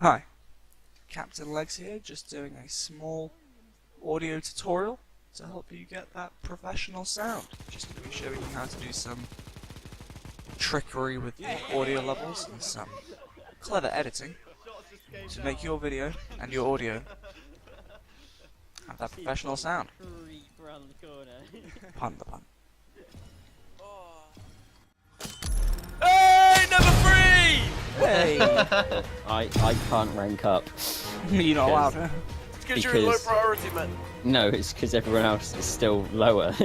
Hi, Captain Legs here, just doing a small audio tutorial to help you get that professional sound. Just going to be showing you how to do some trickery with the audio levels and some clever editing to make your video and your audio have that professional sound. Pun the pun. Hey, number 3! Hey! I can't rank up. You're not allowed, huh? It's because you're in low priority, man. No, it's because everyone else is still lower.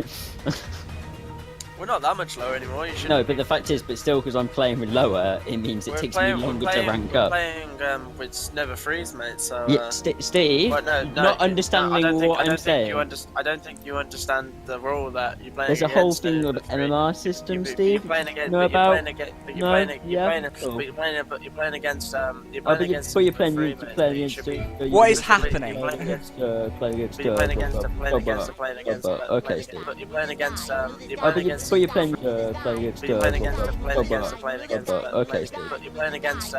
We're not that much lower anymore. You should. No, but the fact is, but still, because I'm playing with lower, it means it takes me longer to rank up. We're playing with Never Freeze, mate. So. Yeah, Steve, not understanding what I'm saying. I don't think you understand the rule that you're playing. There's a whole thing of MMR system, Steve. You're playing against. Know about? You're playing against. Before you're playing against. What is happening? Playing against. Okay, Steve. But you're playing against. Before you're playing against. Okay, Steve. But you're playing against.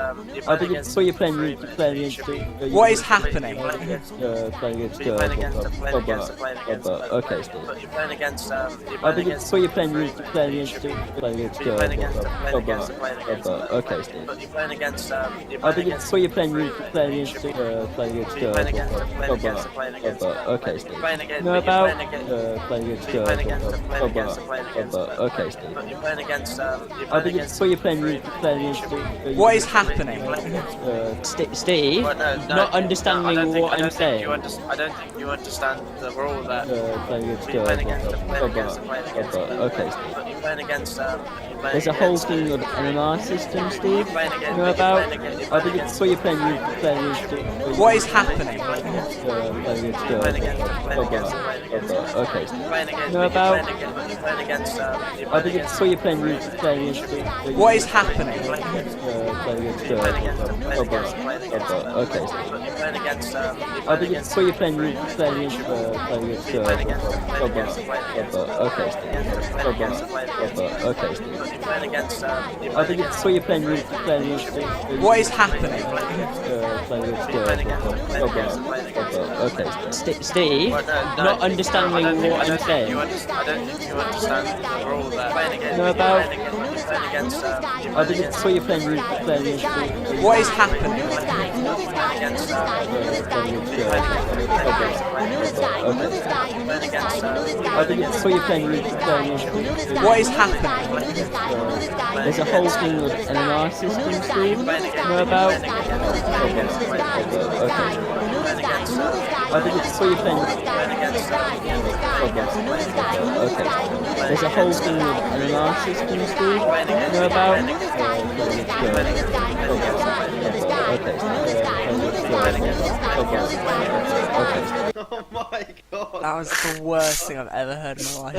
Before you're playing against. What is happening? Playing against. Okay, Steve. But you're playing against. Before you're playing against. Okay, Steve. But you're playing against. Before you're playing against. Okay, Steve. Know about? Playing against. Okay, Steve. But you're playing against. Before you're playing against. What is happening? Steve, not understanding what I'm saying. I don't think you understand the rule that. Playing against. Okay, Steve. But you're playing against. There's a whole thing of MMR system, Steve. Know about? Before you're playing against. What is happening? Playing against. Okay, Steve. Know about? Before you're playing against. What is happening? Playing against. Okay, Steve. But you're playing against. Before you're playing against. Okay, Steve. Okay, Steve. You're playing against. Before you're playing against. What is happening? Playing against. Okay, Steve, not understanding what I'm saying. I don't think you understand the rule that. Know about? Playing against. Before you're playing against. What is happening? Against. Before you're playing against. What is happening? There's a whole thing of MMR system, Steve. Know about? Okay. Before you're playing okay. There's a whole thing of MMR system, Steve. Know about? Okay. Oh my god. That was the worst thing I've ever heard in my life.